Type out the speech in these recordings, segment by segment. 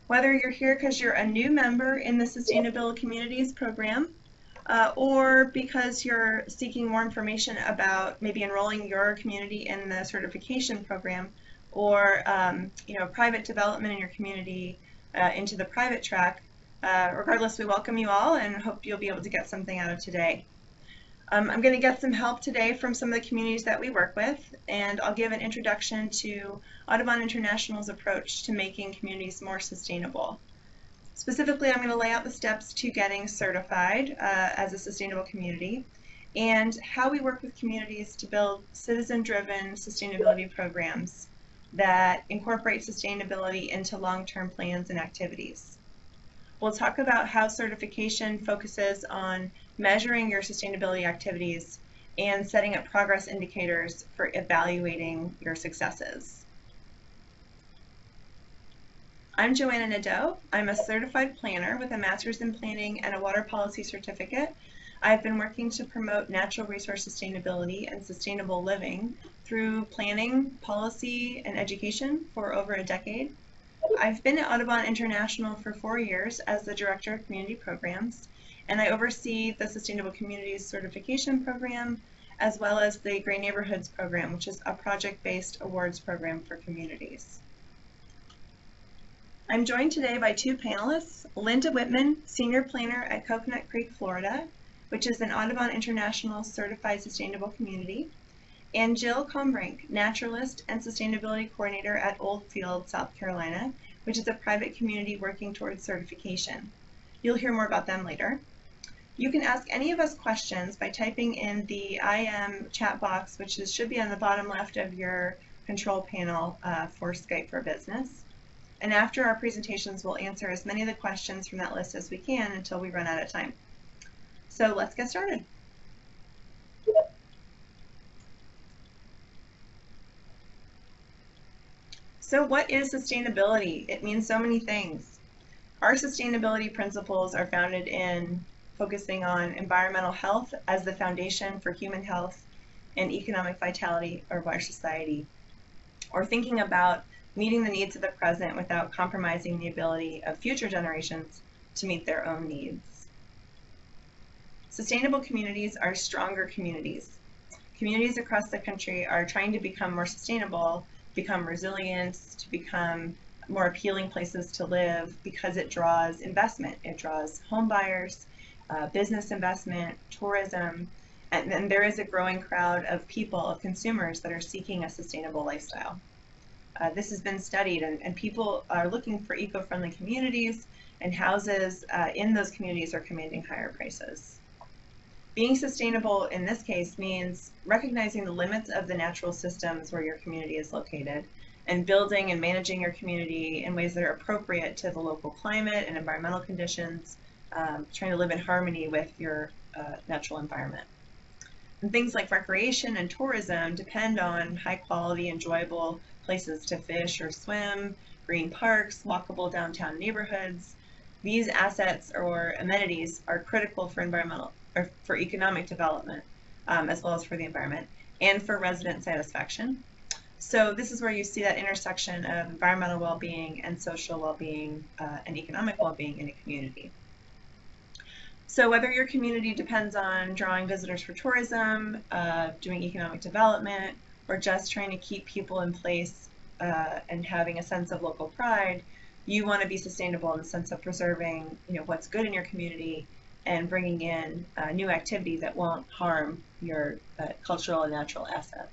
Whether you're here because you're a new member in the Sustainable Communities program, or because you're seeking more information about maybe enrolling your community in the certification program, or private development in your community into the private track, regardless, we welcome you all and hope you'll be able to get something out of today. I'm going to get some help today from some of the communities that we work with, and I'll give an introduction to Audubon International's approach to making communities more sustainable. Specifically, I'm going to lay out the steps to getting certified as a sustainable community and how we work with communities to build citizen-driven sustainability programs that incorporate sustainability into long-term plans and activities. We'll talk about how certification focuses on measuring your sustainability activities and setting up progress indicators for evaluating your successes. I'm Joanna Nadeau. I'm a certified planner with a master's in planning and a water policy certificate. I've been working to promote natural resource sustainability and sustainable living through planning, policy, and education for over a decade. I've been at Audubon International for 4 years as the Director of Community Programs, and I oversee the Sustainable Communities Certification Program, as well as the Green Neighborhoods Program, which is a project-based awards program for communities. I'm joined today by 2 panelists, Linda Whitman, Senior Planner at Coconut Creek, Florida, which is an Audubon International Certified Sustainable Community, and Jill Kombrink, Naturalist and Sustainability Coordinator at Oldfield, South Carolina, which is a private community working towards certification. You'll hear more about them later. You can ask any of us questions by typing in the IM chat box, which should be on the bottom left of your control panel for Skype for Business. And after our presentations, we'll answer as many of the questions from that list as we can until we run out of time. So let's get started. So what is sustainability? It means so many things. Our sustainability principles are founded in focusing on environmental health as the foundation for human health and economic vitality of our society, or thinking about meeting the needs of the present without compromising the ability of future generations to meet their own needs. Sustainable communities are stronger communities. Communities across the country are trying to become more sustainable, become resilient, to become more appealing places to live because it draws investment. It draws home buyers, business investment, tourism, and there is a growing crowd of people, of consumers that are seeking a sustainable lifestyle. This has been studied, and people are looking for eco-friendly communities, and houses in those communities are commanding higher prices. Being sustainable in this case means recognizing the limits of the natural systems where your community is located and building and managing your community in ways that are appropriate to the local climate and environmental conditions, trying to live in harmony with your natural environment. And things like recreation and tourism depend on high quality, enjoyable places to fish or swim, green parks, walkable downtown neighborhoods. These assets or amenities are critical for for economic development, as well as for the environment and for resident satisfaction. So this is where you see that intersection of environmental well-being and social well-being and economic well-being in a community. So whether your community depends on drawing visitors for tourism, doing economic development, or just trying to keep people in place and having a sense of local pride, you want to be sustainable in the sense of preserving, what's good in your community and bringing in new activity that won't harm your cultural and natural assets.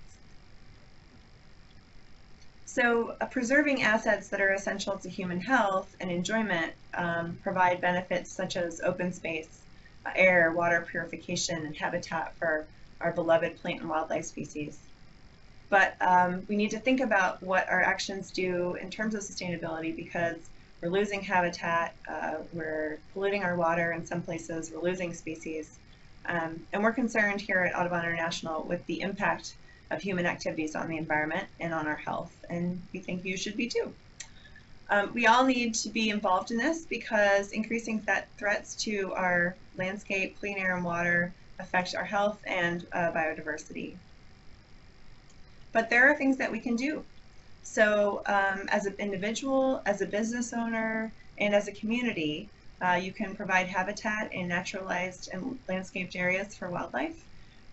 So preserving assets that are essential to human health and enjoyment provide benefits such as open space, air, water purification, and habitat for our beloved plant and wildlife species. But we need to think about what our actions do in terms of sustainability, because we're losing habitat, we're polluting our water in some places, we're losing species, and we're concerned here at Audubon International with the impact of human activities on the environment and on our health, and we think you should be too. We all need to be involved in this because increasing threats to our landscape, clean air and water affect our health and biodiversity. But there are things that we can do. So as an individual, as a business owner, and as a community, you can provide habitat in naturalized and landscaped areas for wildlife,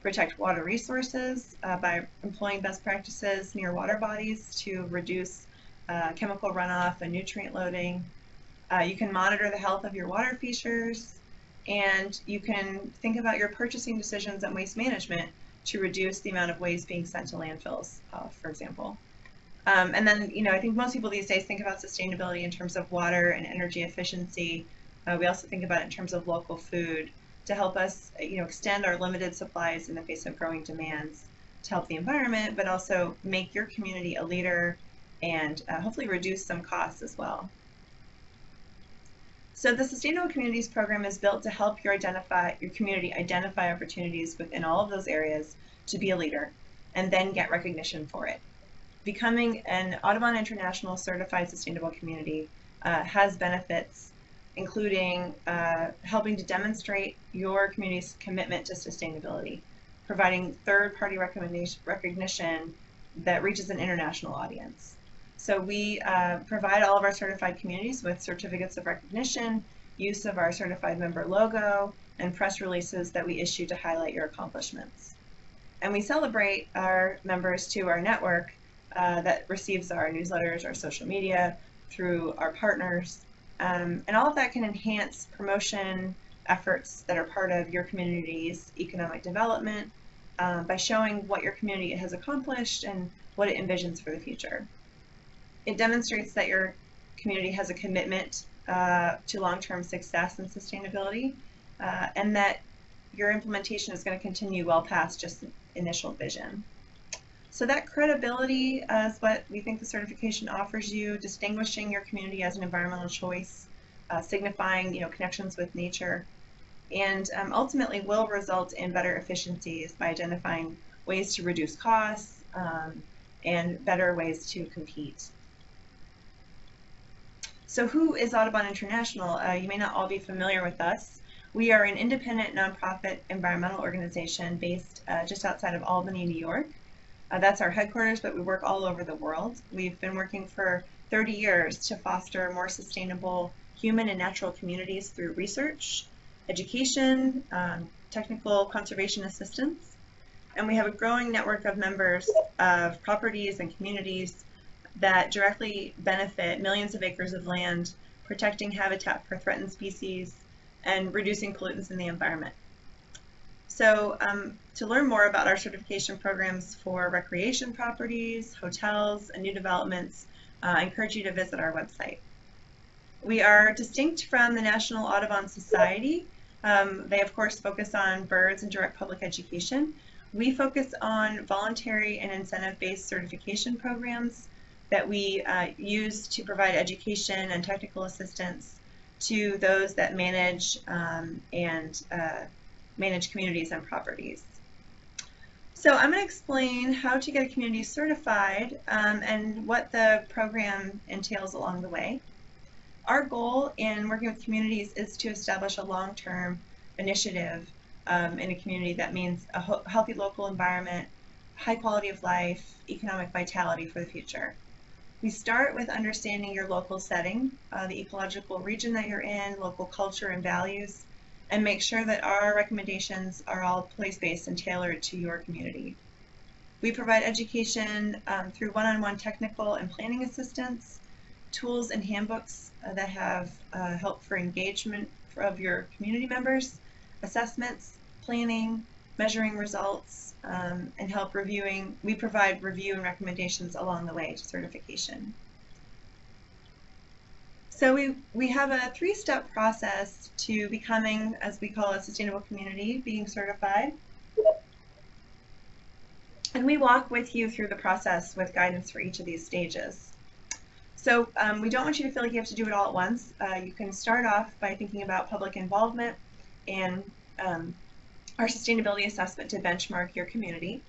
protect water resources by employing best practices near water bodies to reduce chemical runoff and nutrient loading. You can monitor the health of your water features, and you can think about your purchasing decisions and waste management to reduce the amount of waste being sent to landfills, for example. And then, I think most people these days think about sustainability in terms of water and energy efficiency. We also think about it in terms of local food to help us, extend our limited supplies in the face of growing demands to help the environment, but also make your community a leader and hopefully reduce some costs as well. So the Sustainable Communities Program is built to help your community identify opportunities within all of those areas to be a leader and then get recognition for it. Becoming an Audubon International certified sustainable community has benefits, including helping to demonstrate your community's commitment to sustainability, providing third-party recognition that reaches an international audience. So we provide all of our certified communities with certificates of recognition, use of our certified member logo, and press releases that we issue to highlight your accomplishments. And we celebrate our members to our network that receives our newsletters, our social media, through our partners. And all of that can enhance promotion efforts that are part of your community's economic development by showing what your community has accomplished and what it envisions for the future. It demonstrates that your community has a commitment to long-term success and sustainability, and that your implementation is going to continue well past just initial vision. So that credibility is what we think the certification offers you, distinguishing your community as an environmental choice, signifying connections with nature, and ultimately will result in better efficiencies by identifying ways to reduce costs and better ways to compete. So who is Audubon International? You may not all be familiar with us. We are an independent nonprofit environmental organization based just outside of Albany, New York. That's our headquarters, but we work all over the world. We've been working for 30 years to foster more sustainable human and natural communities through research, education, technical conservation assistance. And we have a growing network of members of properties and communities that directly benefit millions of acres of land, protecting habitat for threatened species, and reducing pollutants in the environment. So to learn more about our certification programs for recreation properties, hotels, and new developments, I encourage you to visit our website. We are distinct from the National Audubon Society. They, of course, focus on birds and direct public education. We focus on voluntary and incentive-based certification programs that we use to provide education and technical assistance to those that manage manage communities and properties. So I'm going to explain how to get a community certified and what the program entails along the way. Our goal in working with communities is to establish a long-term initiative in a community that means a healthy local environment, high quality of life, economic vitality for the future. We start with understanding your local setting, the ecological region that you're in, local culture and values, and make sure that our recommendations are all place-based and tailored to your community. We provide education through one-on-one technical and planning assistance, tools and handbooks that have help for engagement of your community members, assessments, planning, measuring results, and help reviewing. We provide review and recommendations along the way to certification. So we have a three-step process to becoming, as we call a sustainable community, being certified. And we walk with you through the process with guidance for each of these stages. So we don't want you to feel like you have to do it all at once. You can start off by thinking about public involvement and our sustainability assessment to benchmark your community.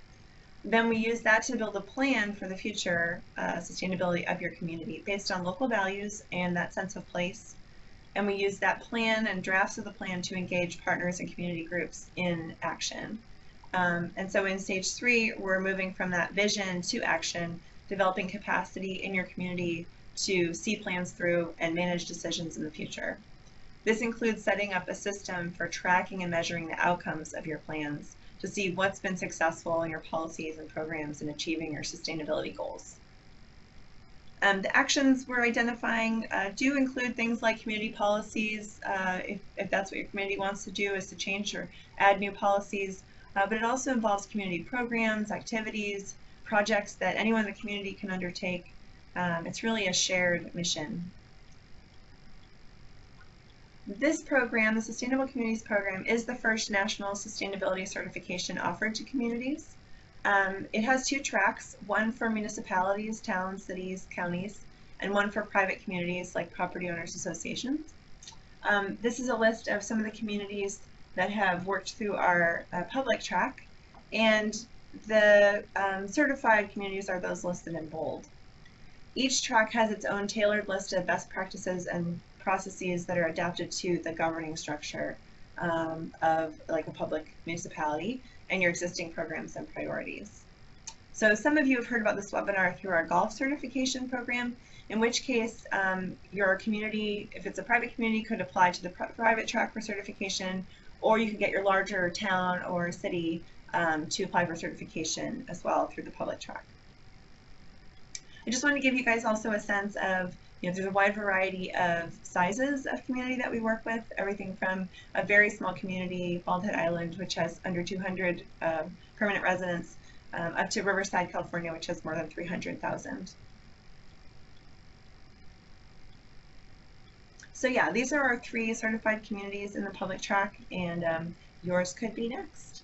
Then we use that to build a plan for the future sustainability of your community based on local values and that sense of place. And we use that plan and drafts of the plan to engage partners and community groups in action. And so in stage 3, we're moving from that vision to action, developing capacity in your community to see plans through and manage decisions in the future. This includes setting up a system for tracking and measuring the outcomes of your plans to see what's been successful in your policies and programs in achieving your sustainability goals. The actions we're identifying do include things like community policies, if that's what your community wants to do, is to change or add new policies, but it also involves community programs, activities, projects that anyone in the community can undertake. It's really a shared mission. This program, the Sustainable Communities Program, is the first national sustainability certification offered to communities. It has 2 tracks, one for municipalities, towns, cities, counties, and one for private communities like property owners associations. This is a list of some of the communities that have worked through our public track, and the certified communities are those listed in bold. Each track has its own tailored list of best practices and processes that are adapted to the governing structure of like a public municipality and your existing programs and priorities. So some of you have heard about this webinar through our golf certification program, in which case your community, if it's a private community, could apply to the private track for certification, or you could get your larger town or city to apply for certification as well through the public track. I just want to give you guys also a sense of, there's a wide variety of sizes of community that we work with, everything from a very small community, Bald Head Island, which has under 200 permanent residents, up to Riverside, California, which has more than 300,000. So yeah, these are our 3 certified communities in the public track, and yours could be next.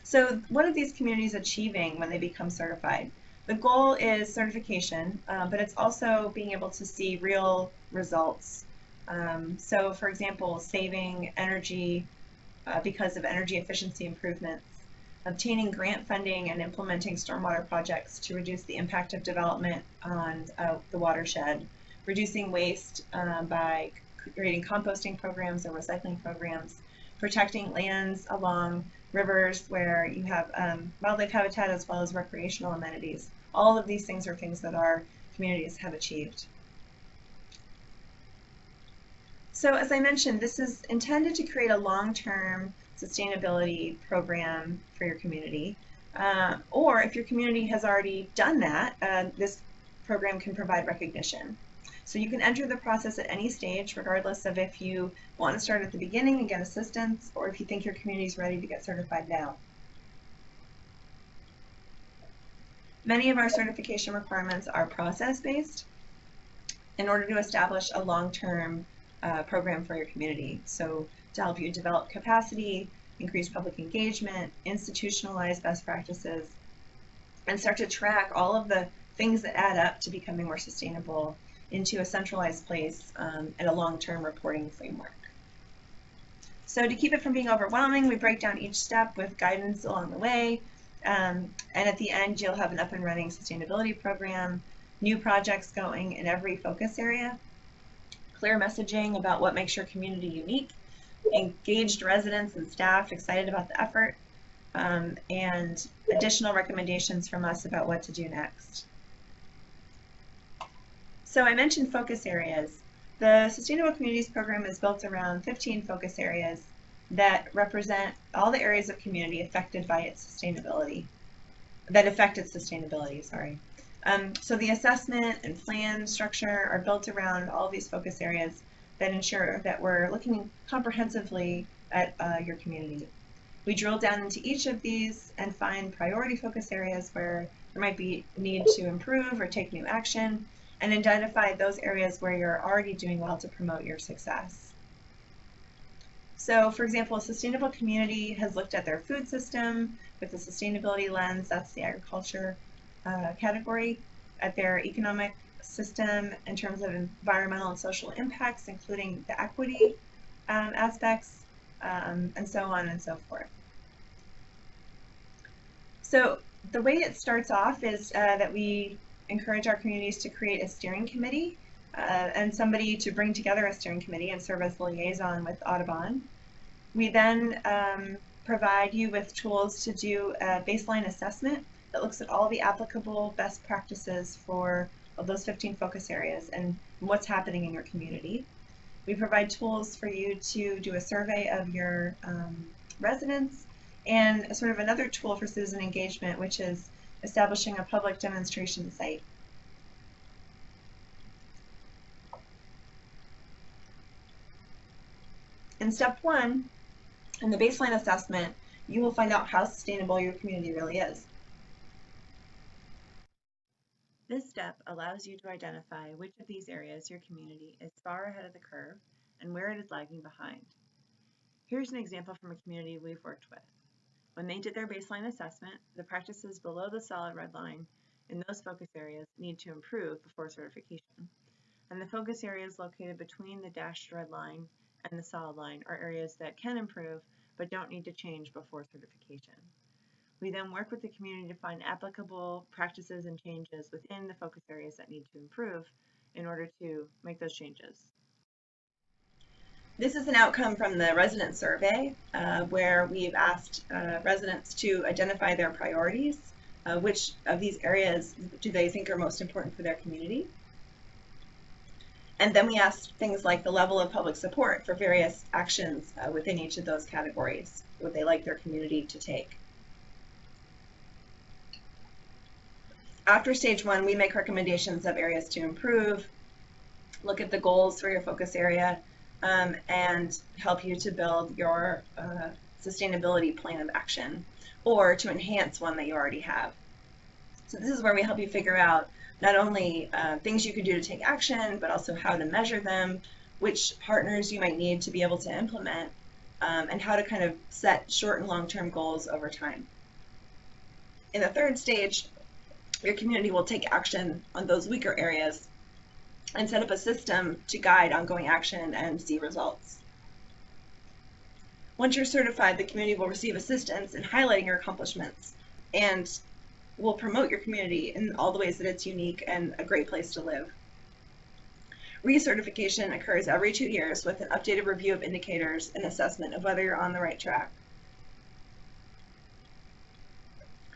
So what are these communities achieving when they become certified? The goal is certification, but it's also being able to see real results. So for example, saving energy because of energy efficiency improvements, obtaining grant funding and implementing stormwater projects to reduce the impact of development on the watershed, reducing waste by creating composting programs or recycling programs, protecting lands along rivers where you have wildlife habitat as well as recreational amenities. All of these things are things that our communities have achieved. So as I mentioned, this is intended to create a long-term sustainability program for your community. Or if your community has already done that, this program can provide recognition. So you can enter the process at any stage, regardless of if you want to start at the beginning and get assistance, or if you think your community is ready to get certified now. Many of our certification requirements are process-based in order to establish a long-term program for your community. So to help you develop capacity, increase public engagement, institutionalize best practices, and start to track all of the things that add up to becoming more sustainable into a centralized place and a long-term reporting framework. So to keep it from being overwhelming, we break down each step with guidance along the way. And at the end, you'll have an up and running sustainability program, new projects going in every focus area, clear messaging about what makes your community unique, engaged residents and staff excited about the effort, and additional recommendations from us about what to do next. So I mentioned focus areas. The Sustainable Communities Program is built around 15 focus areas that represent all the areas of community affected by its sustainability, sorry. So the assessment and plan structure are built around all of these focus areas that ensure that we're looking comprehensively at your community. We drill down into each of these and find priority focus areas where there might be need to improve or take new action, and identify those areas where you're already doing well to promote your success. So for example, a sustainable community has looked at their food system with the sustainability lens, that's the agriculture category, at their economic system in terms of environmental and social impacts, including the equity aspects, and so on and so forth. So the way it starts off is that we encourage our communities to create a steering committee and somebody to bring together a steering committee and serve as the liaison with Audubon. We then provide you with tools to do a baseline assessment that looks at all the applicable best practices for those 15 focus areas and what's happening in your community. We provide tools for you to do a survey of your residents, and a sort of another tool for citizen engagement, which is establishing a public demonstration site. In step 1, in the baseline assessment, you will find out how sustainable your community really is. This step allows you to identify which of these areas your community is far ahead of the curve and where it is lagging behind. Here's an example from a community we've worked with. When they did their baseline assessment, the practices below the solid red line in those focus areas need to improve before certification. And the focus areas located between the dashed red line and the solid line are areas that can improve but don't need to change before certification. We then work with the community to find applicable practices and changes within the focus areas that need to improve in order to make those changes. This is an outcome from the resident survey where we've asked residents to identify their priorities. Which of these areas do they think are most important for their community? And then we asked things like the level of public support for various actions within each of those categories. Would they like their community to take? After stage 1, we make recommendations of areas to improve, look at the goals for your focus area, and help you to build your sustainability plan of action, or to enhance one that you already have. So this is where we help you figure out not only things you could do to take action, but also how to measure them, which partners you might need to be able to implement, and how to kind of set short and long-term goals over time. In the third stage, your community will take action on those weaker areas and set up a system to guide ongoing action and see results. Once you're certified, the community will receive assistance in highlighting your accomplishments and will promote your community in all the ways that it's unique and a great place to live. Recertification occurs every 2 years with an updated review of indicators and assessment of whether you're on the right track.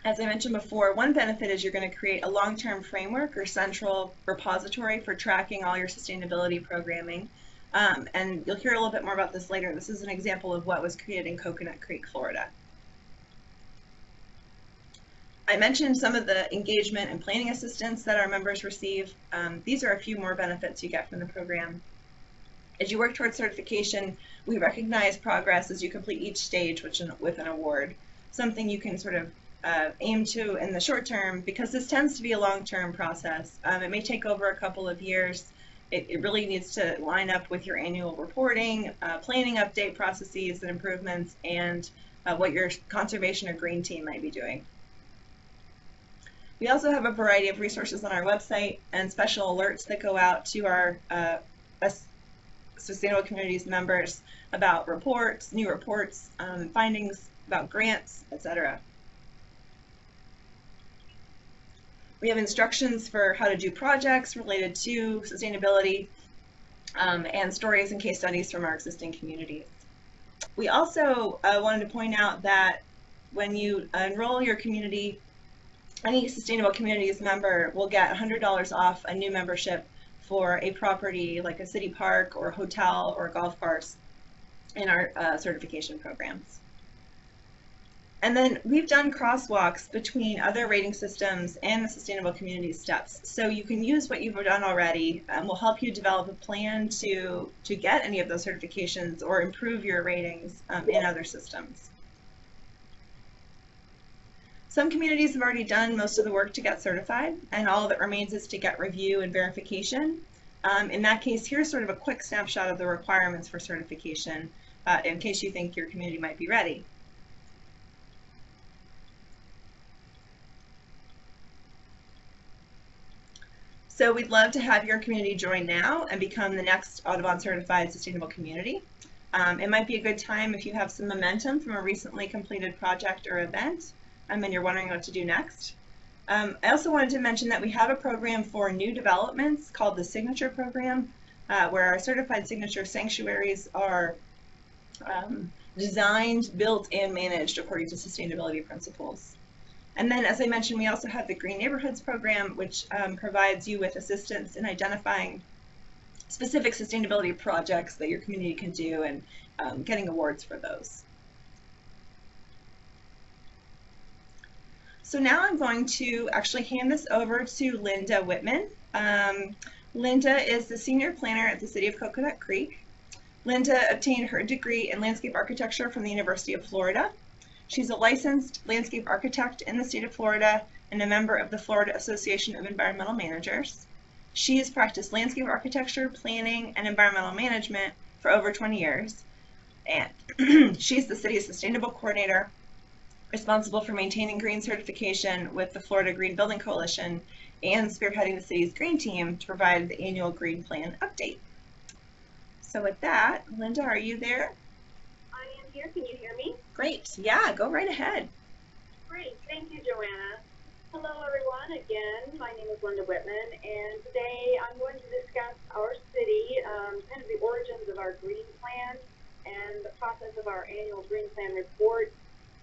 As I mentioned before, one benefit is you're going to create a long-term framework or central repository for tracking all your sustainability programming. And you'll hear a little bit more about this later. This is an example of what was created in Coconut Creek, Florida. I mentioned some of the engagement and planning assistance that our members receive. These are a few more benefits you get from the program. As you work towards certification, we recognize progress as you complete each stage with an award, something you can sort of aim to in the short term, because this tends to be a long-term process. It may take over a couple of years. It really needs to line up with your annual reporting, planning update processes and improvements, and what your conservation or green team might be doing. We also have a variety of resources on our website and special alerts that go out to our Sustainable Communities members about reports, new reports, findings about grants, etc. We have instructions for how to do projects related to sustainability and stories and case studies from our existing communities. We also wanted to point out that when you enroll your community, any Sustainable Communities member will get $100 off a new membership for a property like a city park or a hotel or a golf course in our certification programs. And then we've done crosswalks between other rating systems and the Sustainable Communities steps. So you can use what you've done already, and we'll help you develop a plan to get any of those certifications or improve your ratings in other systems. Some communities have already done most of the work to get certified, and all that remains is to get review and verification. In that case, here's sort of a quick snapshot of the requirements for certification in case you think your community might be ready. So we'd love to have your community join now and become the next Audubon certified sustainable community. It might be a good time if you have some momentum from a recently completed project or event and you're wondering what to do next. I also wanted to mention that we have a program for new developments called the Signature Program, where our certified signature sanctuaries are designed, built, and managed according to sustainability principles. And then, as I mentioned, we also have the Green Neighborhoods program, which provides you with assistance in identifying specific sustainability projects that your community can do and getting awards for those. So now I'm going to actually hand this over to Linda Whitman. Linda is the senior planner at the City of Coconut Creek. Linda obtained her degree in landscape architecture from the University of Florida. She's a licensed landscape architect in the state of Florida and a member of the Florida Association of Environmental Managers. She has practiced landscape architecture, planning, and environmental management for over 20 years. And she's the city's sustainable coordinator, responsible for maintaining green certification with the Florida Green Building Coalition and spearheading the city's green team to provide the annual green plan update. So with that, Linda, are you there? I am here. Can you hear me? Great. Yeah, go right ahead. Great. Thank you, Joanna. Hello, everyone. Again, my name is Linda Whitman, and today I'm going to discuss our city, kind of the origins of our green plan and the process of our annual green plan report.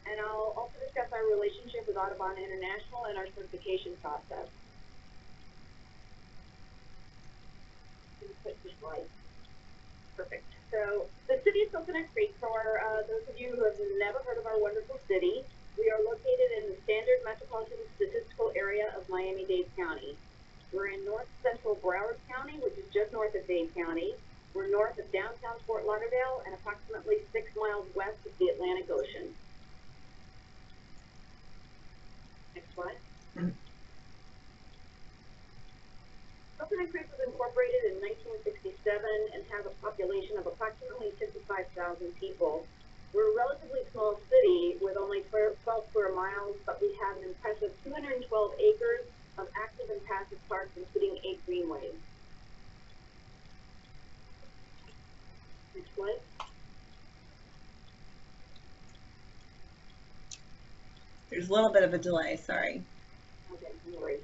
And I'll also discuss our relationship with Audubon International and our certification process. Perfect. So the city of Coconut Creek, for those of you who have never heard of our wonderful city, we are located in the standard metropolitan statistical area of Miami-Dade County. We're in north central Broward County, which is just north of Dade County. We're north of downtown Fort Lauderdale and approximately 6 miles west of the Atlantic Ocean. Next slide. Coconut Creek was incorporated in 1967 and has a population of approximately 55,000 people. We're a relatively small city with only 12 square miles, but we have an impressive 212 acres of active and passive parks, including 8 greenways. Next slide. There's a little bit of a delay, sorry. Okay, no worries.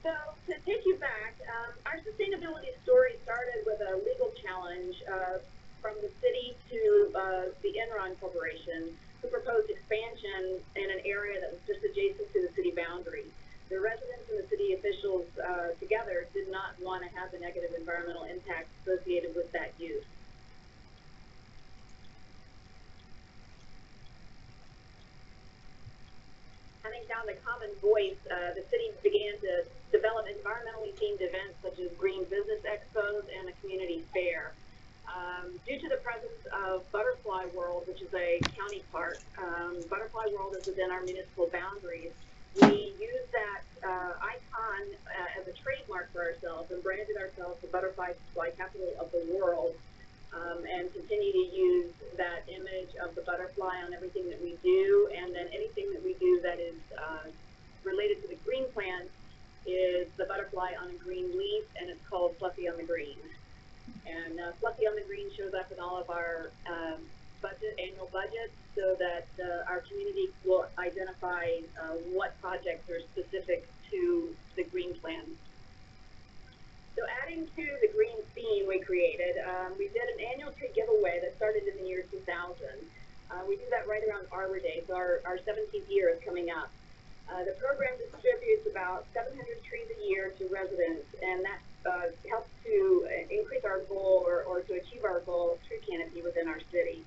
So, to take you back, our sustainability story started with a legal challenge from the city to the Enron Corporation, who proposed expansion in an area that was just adjacent to the city boundary. The residents and the city officials together did not want to have the negative environmental impact associated with that use. Having found a common voice, the city began to develop environmentally themed events such as green business expos and a community fair. Due to the presence of Butterfly World, which is a county park, Butterfly World is within our municipal boundaries. We used that icon as a trademark for ourselves and branded ourselves the butterfly supply capital of the world, and continue to use that image of the butterfly on everything that we do, and then anything that we do that is related to the green plan is the butterfly on a green leaf, and it's called Fluffy on the Green. And Fluffy on the Green shows up in all of our annual budgets, so that our community will identify what projects are specific to the green plan. So adding to the green theme we created, we did an annual tree giveaway that started in the year 2000. We do that right around Arbor Day, so our 17th year is coming up. The program distributes about 700 trees a year to residents, and that helps to increase our goal or to achieve our goal of tree canopy within our city.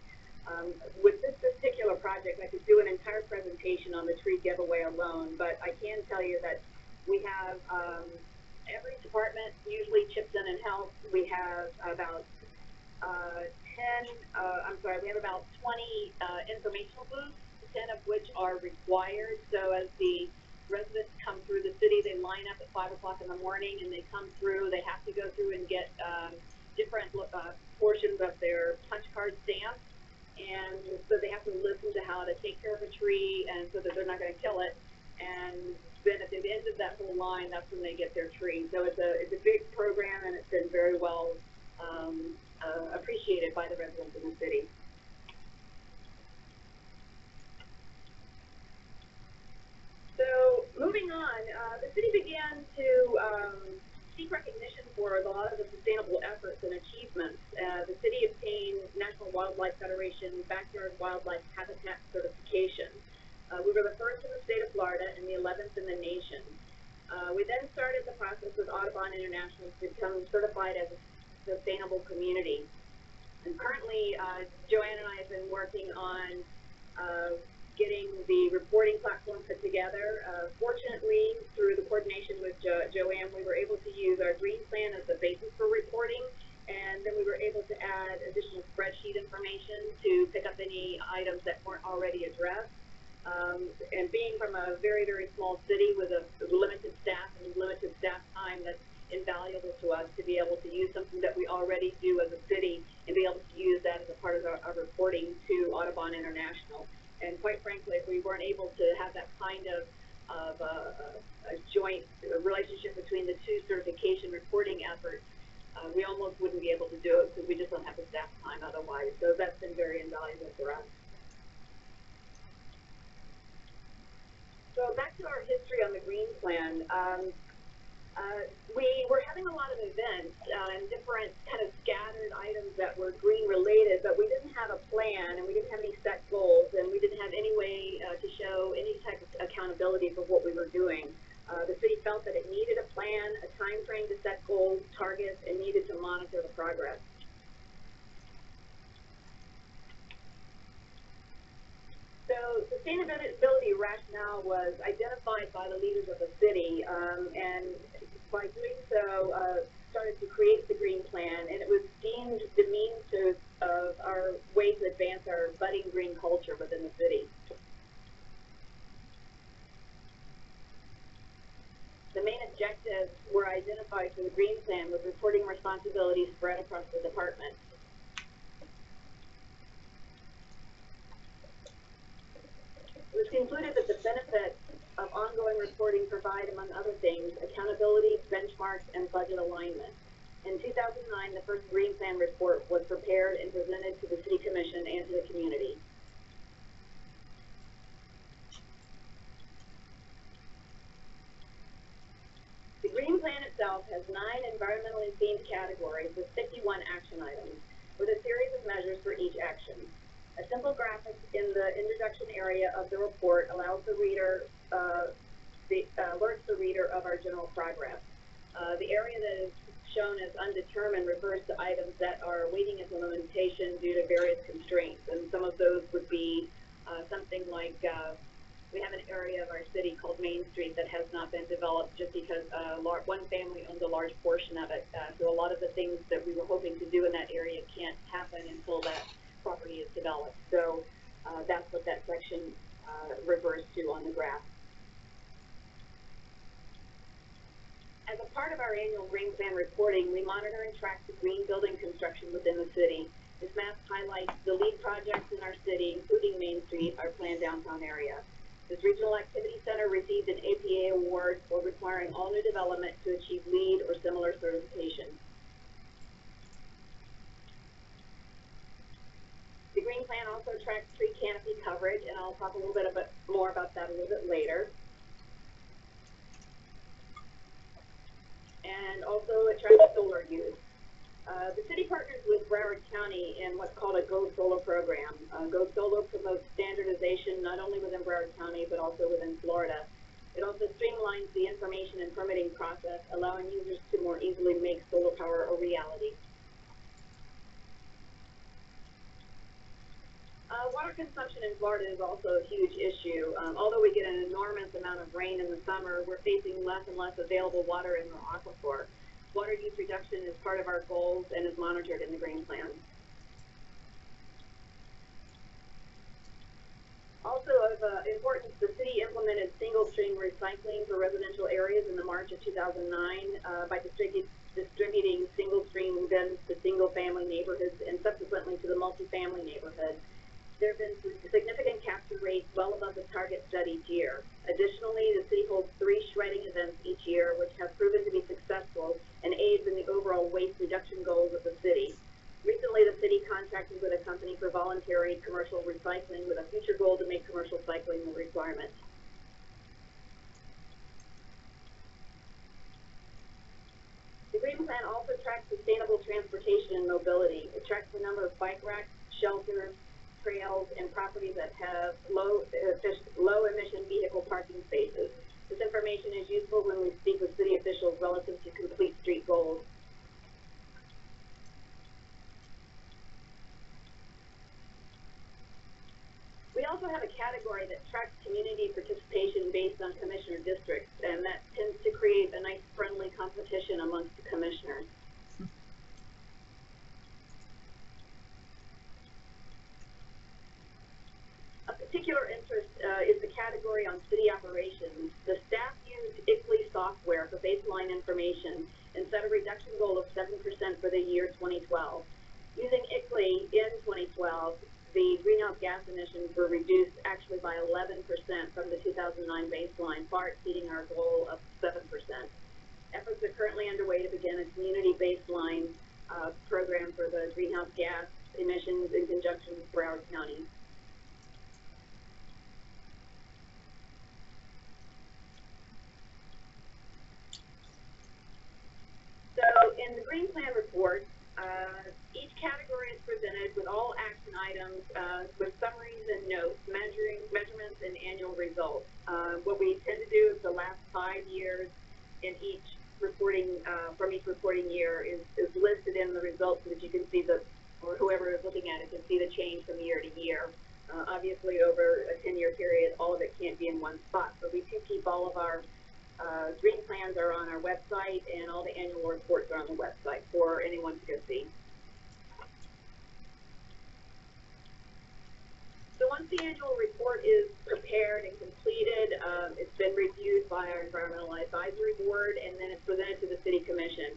With this particular project, I could do an entire presentation on the tree giveaway alone, but I can tell you that we have every department usually chips in and helps. We have about 20 informational booths, 10 of which are required. So as the residents come through the city, they line up at 5 o'clock in the morning, and they come through. They have to go through and get different portions of their punch card stamped, and so they have to listen to how to take care of a tree, and so that they're not going to kill it. And then at the end of that whole line, that's when they get their tree. So it's a big program, and it's been very well appreciated by the residents in the city. So moving on, the city began to seek recognition for a lot of the sustainable efforts and achievements. The city obtained National Wildlife Federation Backyard Wildlife Habitat Certification. We were the first in the state of Florida the 11th in the nation. We then started the process with Audubon International to become certified as a sustainable community. And currently, Joanna and I have been working on getting the reporting platform put together. Fortunately, through the coordination with Joanne, we were able to use our green plan as the basis for reporting, and then we were able to add additional spreadsheet information to pick up any items that weren't already addressed. And being from a very, very small city with a limited staff and limited staff time, that's invaluable to us to be able to use something that we already do as a city and be able to use that as a part of our reporting to Audubon International. And quite frankly, if we weren't able to have that kind of a joint relationship between the two certification reporting efforts, we almost wouldn't be able to do it because we just don't have the staff time otherwise. So that's been very invaluable for us. So back to our history on the Green Plan. We were having a lot of events and different kind of scattered items that were green related, but we didn't have a plan and we didn't have any set goals and we didn't have any way to show any type of accountability for what we were doing. The city felt that it needed a plan, a time frame to set goals, targets, and needed to monitor the progress. So sustainability rationale was identified by the leaders of the city, and by doing so, started to create the Green Plan, and it was deemed the means of our way to advance our budding green culture within the city. The main objectives were identified for the Green Plan with reporting responsibilities spread across the department. It was concluded that the benefits of ongoing reporting provide, among other things, accountability, benchmarks, and budget alignment. In 2009, the first Green Plan report was prepared and presented to the City Commission and to the community. The Green Plan itself has 9 environmentally themed categories with 51 action items, with a series of measures for each action. A simple graphic in the introduction area of the report allows the reader, alerts the reader of our general progress. The area that is shown as undetermined refers to items that are awaiting implementation due to various constraints, and some of those would be something like we have an area of our city called Main Street that has not been developed just because one family owns a large portion of it. So a lot of the things that we were hoping to do in that area can't happen until that property is developed. So that's what that section refers to on the graph. As a part of our annual Green Plan reporting, we monitor and track the green building construction within the city. This map highlights the lead projects in our city, including Main Street, our planned downtown area. This Regional Activity Center received an APA award for requiring all new development to achieve LEED or similar certification. The Green Plan also tracks tree canopy coverage, and I'll talk a little bit more about that a little bit later. And also it tracks solar use. The city partners with Broward County in what's called a Go Solar program. Go Solar promotes standardization not only within Broward County, but also within Florida. It also streamlines the information and permitting process, allowing users to more easily make solar power a reality. Water consumption in Florida is also a huge issue. Although we get an enormous amount of rain in the summer, we're facing less and less available water in the aquifer. Water use reduction is part of our goals and is monitored in the Green Plan. Also of importance, the city implemented single-stream recycling for residential areas in the March of 2009 by distributing single-stream bins to single-family neighborhoods and subsequently to the multifamily neighborhoods. There have been significant capture rates well above the target set each year. Additionally, the city holds 3 shredding events each year, which have proven to be successful and aids in the overall waste reduction goals of the city. Recently, the city contracted with a company for voluntary commercial recycling with a future goal to make commercial cycling a requirement. The Green Plan also tracks sustainable transportation and mobility. It tracks the number of bike racks, shelters, trails, and properties that have low emission vehicle parking spaces. This information is useful when we speak with city officials relative to complete street goals. We also have a category that tracks community participation based on commissioner districts, and that tends to create a nice friendly competition amongst the commissioners. A particular interest is the category on city operations. The staff used ICLI software for baseline information and set a reduction goal of 7% for the year 2012. Using ICLI in 2012, the greenhouse gas emissions were reduced actually by 11% from the 2009 baseline, far exceeding our goal of 7%. Efforts are currently underway to begin a community baseline program for the greenhouse gas emissions in conjunction with Broward County. So in the Green Plan report, each category is presented with all action items with summaries and notes, measurements, and annual results. What we tend to do is the last 5 years in each reporting, from each reporting year is listed in the results so that you can see or whoever is looking at it can see the change from year to year. Obviously, over a 10-year period, all of it can't be in one spot, but we do keep all of our green plans are on our website, and all the annual reports are on the website for anyone to go see. So once the annual report is prepared and completed, it's been reviewed by our Environmental Advisory Board, and then it's presented to the City Commission.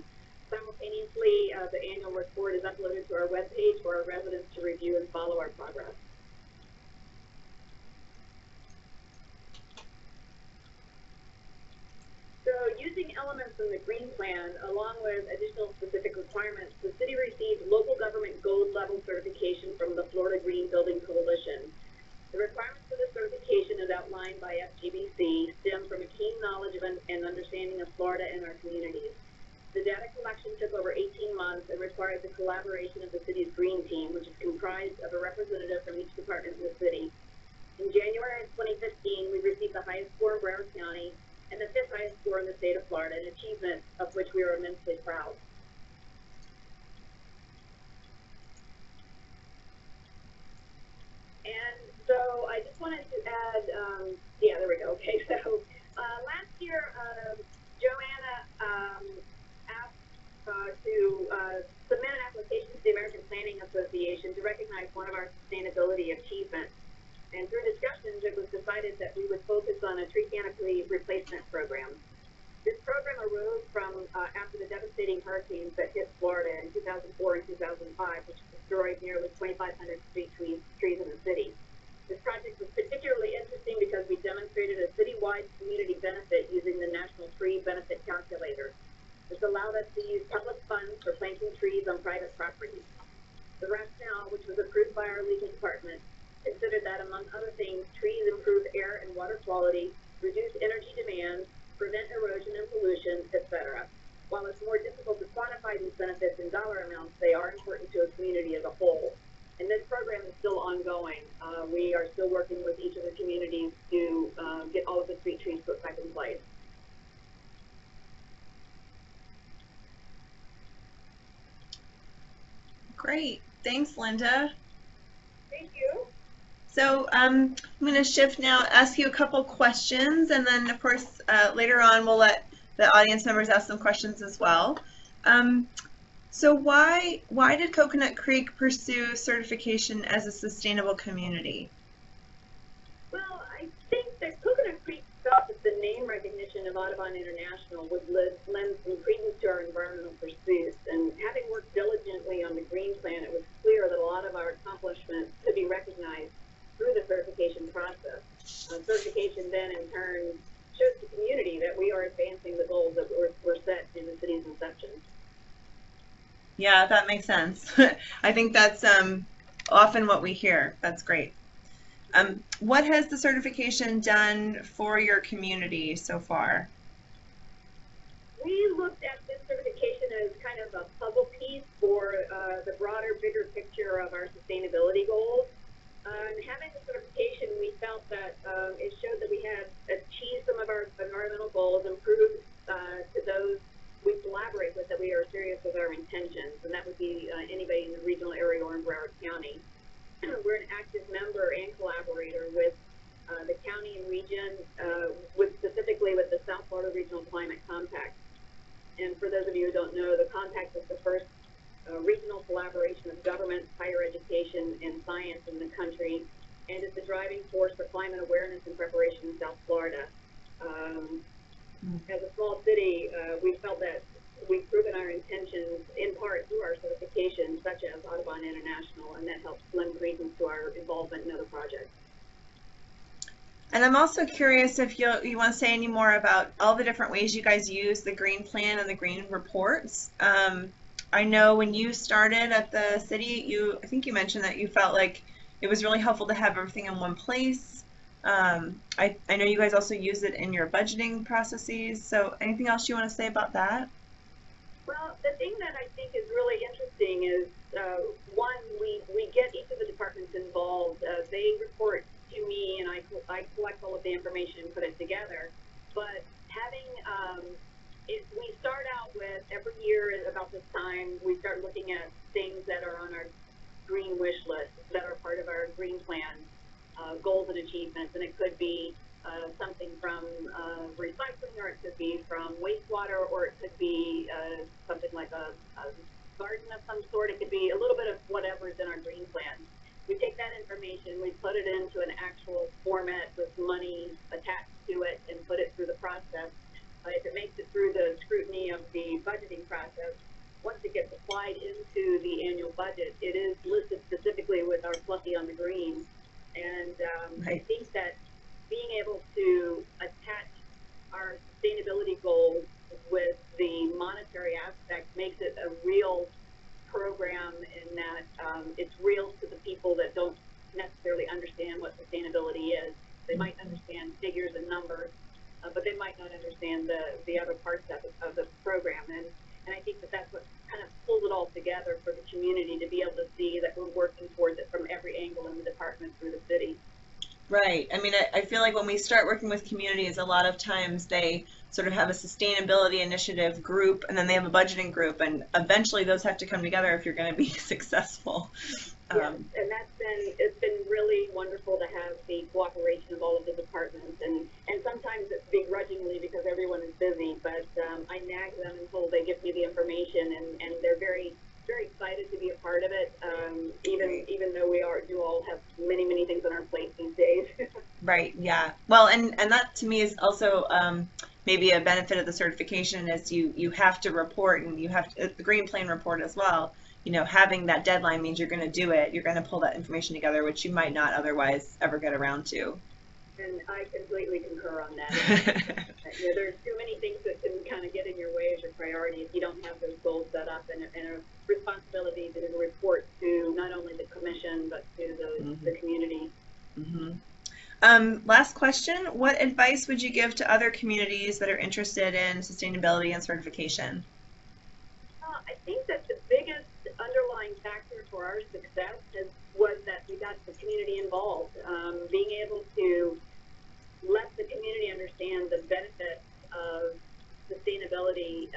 Simultaneously, the annual report is uploaded to our webpage for our residents to review and follow our progress. So using elements from the Green Plan, along with additional specific requirements, the city received local government gold level certification from the Florida Green Building Coalition. The requirements for this certification, as outlined by FGBC, stem from a keen knowledge of and understanding of Florida and our communities. The data collection took over 18 months and required the collaboration of the city's Green Team, which is comprised of a representative from each department in the city. In January of 2015, we received the highest score in Broward County and the 5th highest score in the state of Florida, an achievement of which we are immensely proud. And so I just wanted to add, yeah, there we go. Okay, so last year, Joanna asked to submit an application to the American Planning Association to recognize one of our sustainability achievements. And through discussions, it was decided that we would focus on a tree canopy replacement program. This program arose from after the devastating hurricanes that hit Florida in 2004 and 2005, which destroyed nearly 2,500 street trees in the city. This project was particularly interesting because we demonstrated a citywide community benefit using the National Tree Benefit Calculator. This allowed us to use public funds for planting trees on private properties. The rationale, which was approved by our legal department, considered that, among other things, trees improve air and water quality, reduce energy demand, prevent erosion and pollution, etc. While it's more difficult to quantify these benefits in dollar amounts, they are important to a community as a whole. And this program is still ongoing. We are still working with each of the communities to get all of the street trees put back in place. Great. Thanks, Linda. Thank you. So I'm going to shift now, ask you a couple questions, and then, of course, later on we'll let the audience members ask some questions as well. So why did Coconut Creek pursue certification as a sustainable community? Well, I think that Coconut Creek felt that the name recognition of Audubon International would lend some credence to our environmental pursuits. And having worked diligently on the Green Plan, it was clear that a lot of our accomplishments could be recognized through the certification process. Certification then, in turn, shows the community that we are advancing the goals that were set in the city's inception. Yeah, that makes sense. I think that's often what we hear. That's great. What has the certification done for your community so far? We looked at this certification as kind of a puzzle piece for the broader, bigger picture of our sustainability goals. Having the certification, we felt that it showed that we had achieved some of our environmental goals and proved to those we collaborate with that we are serious with our intentions, and that would be anybody in the regional area or in Broward County. We're an active member and collaborator with the county and region, specifically with the South Florida Regional Climate Compact. And for those of you who don't know, the compact is the first regional collaboration of government, higher education, and science in the country, and is the driving force for climate awareness and preparation in South Florida. As a small city, we felt that we've proven our intentions in part through our certifications, such as Audubon International, and that helps lend credence to our involvement in other projects. And I'm also curious if you want to say any more about all the different ways you guys use the green plan and the green reports. I know when you started at the city, I think you mentioned that you felt like it was really helpful to have everything in one place. I know you guys also use it in your budgeting processes. So anything else you want to say about that? Well, the thing that I think is really interesting is, one, we get each of the departments involved. They report to me, and I collect all of the information and put it together. But having, we start out with, every year about this time, we start looking at things that are on our green wish list that are part of our green plan goals and achievements. And it could be something from recycling, or it could be from wastewater, or it could be something like a garden of some sort. It could be a little bit of whatever is in our green plan. We take that information, we put it into an actual format with money attached to it, and put it through the process. If it makes it through the scrutiny of the budgeting process, once it gets applied into the annual budget, it is listed specifically with our fluffy on the green. And I think that being able to attach our sustainability goals with the monetary aspect makes it a real program, in that it's real to the people that don't necessarily understand what sustainability is. They might understand figures and numbers, but they might not understand the other parts of the program. And I think that that's what kind of pulls it all together for the community to be able to see that we're working towards it from every angle in the department through the city. Right. I mean, I feel like when we start working with communities, a lot of times they sort of have a sustainability initiative group, and then they have a budgeting group, and eventually those have to come together if you're going to be successful. Yes, and it's been really wonderful to have the cooperation of all of the departments, and sometimes it's begrudgingly because everyone is busy, but I nag them until they give me the information, and they're very, very excited to be a part of it, even though we do all have many, many things on our plate these days. Right, yeah. Well, and that to me is also maybe a benefit of the certification is you have to report, and you have to, the green plan report as well. You know, having that deadline means you're going to do it. You're going to pull that information together, which you might not otherwise ever get around to. And I completely concur on that. There's too many things that can kind of get in your way as your priority if you don't have those goals set up, and a responsibility to report to not only the commission but to the community. Last question, what advice would you give to other communities that are interested in sustainability and certification? I think that the biggest underlying factor for our success was that we got the community involved. Being able to let the community understand the benefits of sustainability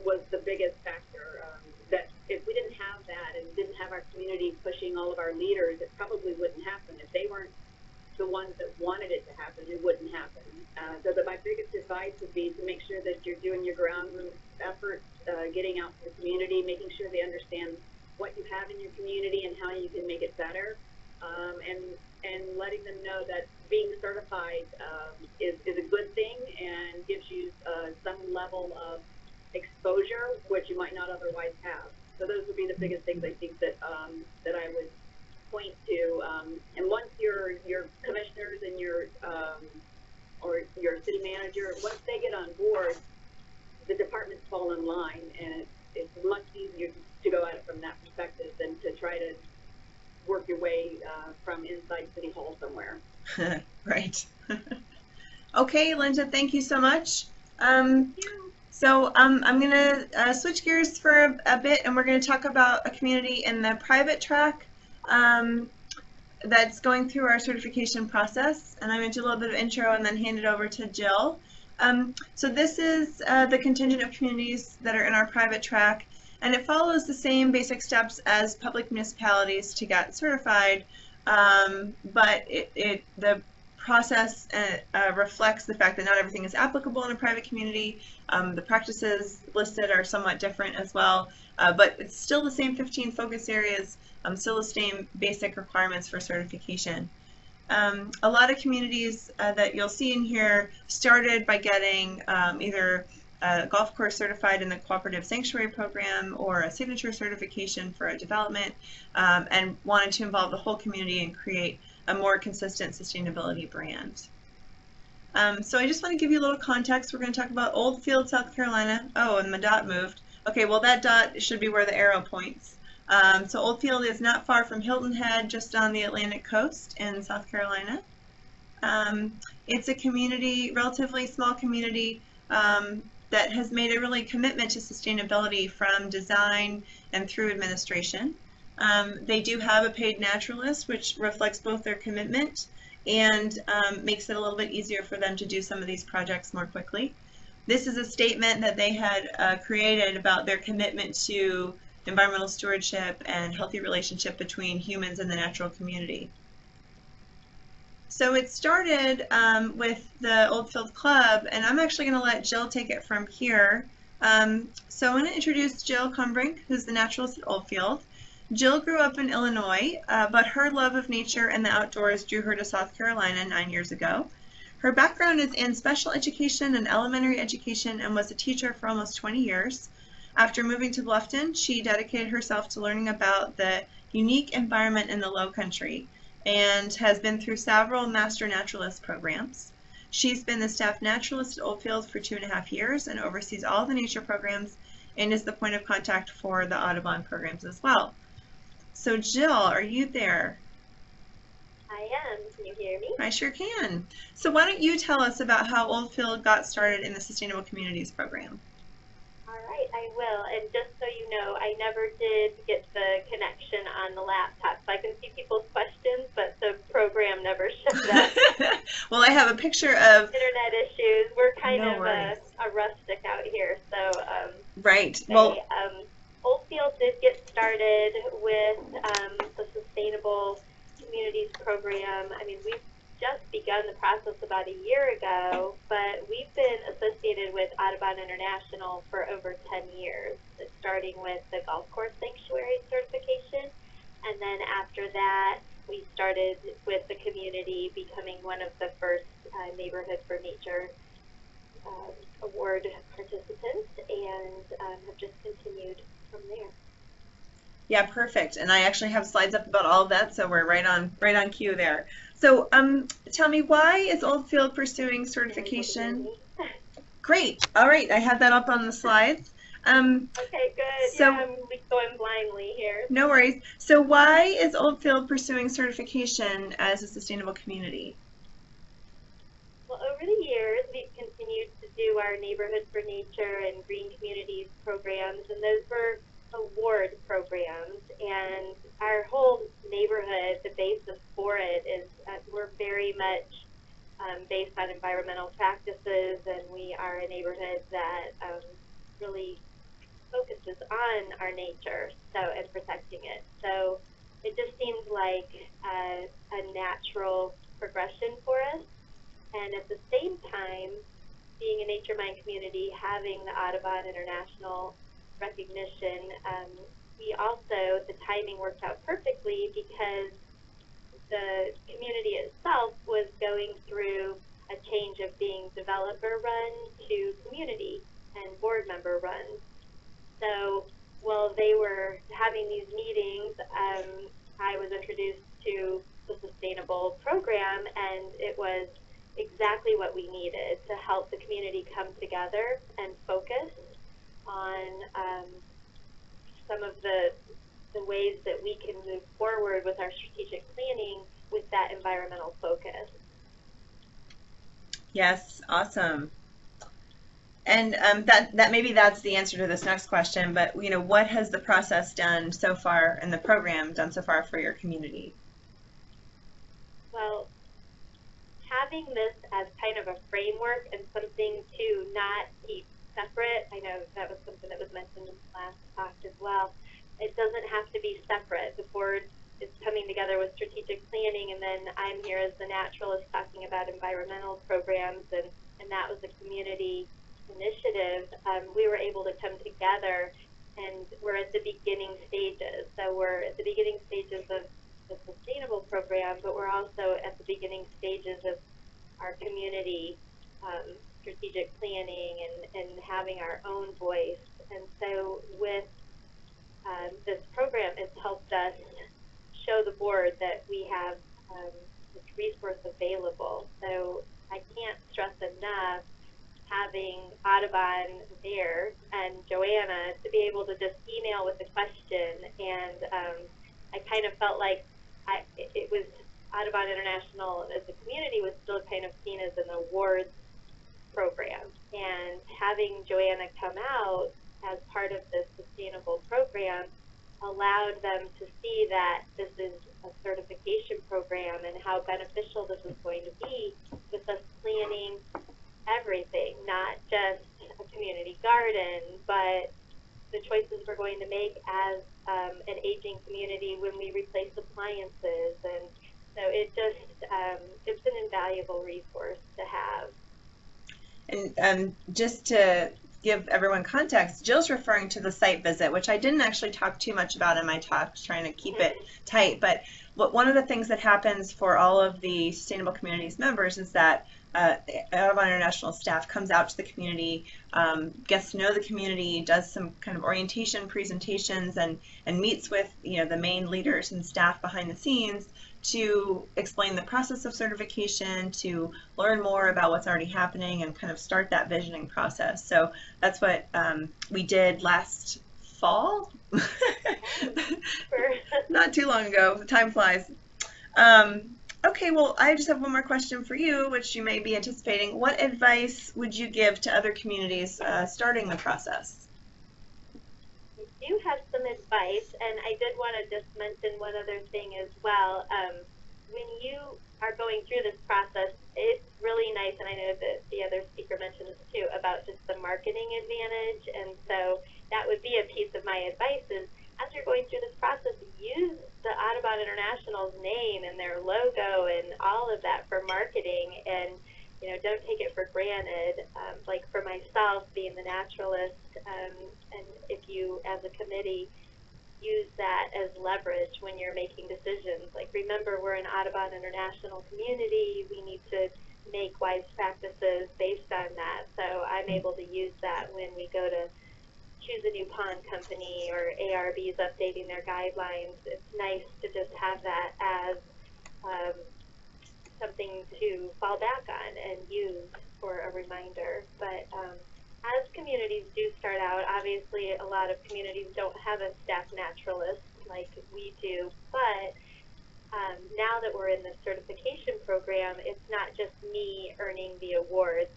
was the biggest factor. That if we didn't have that and didn't have our community pushing all of our leaders, it probably wouldn't happen. If they weren't the ones that wanted it to happen, it wouldn't happen. So my biggest advice would be to make sure that you're doing your ground efforts, getting out to the community, making sure they understand what you have in your community and how you can make it better, and letting them know that being certified is a good thing and gives you some level of exposure which you might not otherwise have. So those would be the biggest things I think that that I would point to. And once your commissioners and your or your city manager, once they get on board, the departments fall in line, and it's much easier to go at it from that perspective than to try to work your way from inside City Hall somewhere. Right. Okay, Linda, thank you so much. So I'm going to switch gears for a bit, and we're going to talk about a community in the private track. that's going through our certification process, and I'm going to do a little bit of intro and then hand it over to Jill. So this is the contingent of communities that are in our private track, and it follows the same basic steps as public municipalities to get certified, but the process reflects the fact that not everything is applicable in a private community. The practices listed are somewhat different as well, but it's still the same 15 focus areas, still the same basic requirements for certification. A lot of communities that you'll see in here started by getting either a golf course certified in the Cooperative Sanctuary Program or a signature certification for a development, and wanted to involve the whole community and create a more consistent sustainability brand. So I just want to give you a little context. We're going to talk about Oldfield, South Carolina. Oh, and my dot moved. Okay, well that dot should be where the arrow points. So Oldfield is not far from Hilton Head, just on the Atlantic coast in South Carolina. It's a community, relatively small community, that has made a really commitment to sustainability from design and through administration. They do have a paid naturalist, which reflects both their commitment and makes it a little bit easier for them to do some of these projects more quickly. This is a statement that they had created about their commitment to environmental stewardship and healthy relationship between humans and the natural community. So it started with the Oldfield Club, and I'm actually going to let Jill take it from here. So I want to introduce Jill Kombrink, who's the naturalist at Oldfield. Jill grew up in Illinois, but her love of nature and the outdoors drew her to South Carolina 9 years ago. Her background is in special education and elementary education and was a teacher for almost 20 years. After moving to Bluffton, she dedicated herself to learning about the unique environment in the Low Country and has been through several Master Naturalist programs. She's been the staff naturalist at Oldfield for 2.5 years and oversees all the nature programs and is the point of contact for the Audubon programs as well. So Jill, are you there? I am. Can you hear me? I sure can. So why don't you tell us about how Oldfield got started in the Sustainable Communities program? All right, I will. And just so you know, I never did get the connection on the laptop, so I can see people's questions, but the program never showed up. Well, I have a picture of internet issues. We're kind of a rustic out here, so right. Well, Oldfield did get started with the Sustainable Communities program. I mean, we've just begun the process about a year ago, but we've been associated with Audubon International for over 10 years, starting with the golf course sanctuary certification, and then after that we started with the community becoming one of the first Neighborhood for Nature award participants, and have just continued from there. Yeah, perfect. And I actually have slides up about all of that, so we're right on cue there. So tell me, why is Oldfield pursuing certification? Great. All right, I have that up on the slides. Okay, good. So, yeah, I'm going blindly here. No worries. So why is Oldfield pursuing certification as a sustainable community? Well, over the years, we've continued to do our Neighborhood for Nature and Green Communities programs, and those were award programs, and our whole neighborhood, the basis for it is we're very much based on environmental practices, and we are a neighborhood that really focuses on our nature and protecting it. So it just seems like a natural progression for us, and at the same time, being a Nature Mind community, having the Audubon International recognition, we also, the timing worked out perfectly because the community itself was going through a change of being developer run to community and board member run. So while they were having these meetings, I was introduced to the sustainable program, and it was exactly what we needed to help the community come together and focus on some of the ways that we can move forward with our strategic planning with that environmental focus. Yes, awesome. And that maybe that's the answer to this next question, but what has the process done so far, and the program done so far for your community? Well, having this as kind of a framework and something to not keep separate, I know that was something that was mentioned in the last talk as well. It doesn't have to be separate. The board is coming together with strategic planning, and then I'm here as the naturalist talking about environmental programs, and that was a community initiative. We were able to come together, and we're at the beginning stages. So we're at the beginning stages of the sustainable program, but we're also at the beginning stages of our community strategic planning and having our own voice. And so with this program, it's helped us show the board that we have this resource available. So I can't stress enough having Audubon there and Joanna to be able to just email with a question. And I kind of felt like it was Audubon International as a community was still kind of seen as an awards program. And having Joanna come out as part of this sustainable program allowed them to see that this is a certification program and how beneficial this is going to be with us planning everything, not just a community garden, but the choices we're going to make as an aging community when we replace appliances. And so it just, it's an invaluable resource to have. And just to give everyone context, Jill's referring to the site visit, which I didn't actually talk too much about in my talk, trying to keep it tight. But one of the things that happens for all of the Sustainable Communities members is that Audubon International staff comes out to the community, gets to know the community, does some kind of orientation presentations, and meets with the main leaders and staff behind the scenes to explain the process of certification, to learn more about what's already happening, and kind of start that visioning process. So that's what we did last fall. Not too long ago. Time flies. Okay, well, I just have one more question for you, which you may be anticipating. What advice would you give to other communities starting the process? I do have some advice, and I did want to just mention one other thing as well. When you are going through this process, it's really nice, and I know that the other speaker mentioned this too, about just the marketing advantage. And so that would be a piece of my advice is, as you're going through this process, use the Audubon International's name and their logo and all of that for marketing, and don't take it for granted. Like for myself, being the naturalist, and if you, as a committee, use that as leverage when you're making decisions. Like, remember, we're an Audubon International community. We need to make wise practices based on that. So I'm able to use that when we go to choose a new pond company or ARB's updating their guidelines. It's nice to just have that as something to fall back on and use for a reminder. But as communities do start out, obviously a lot of communities don't have a staff naturalist like we do, but now that we're in the certification program, it's not just me earning the awards.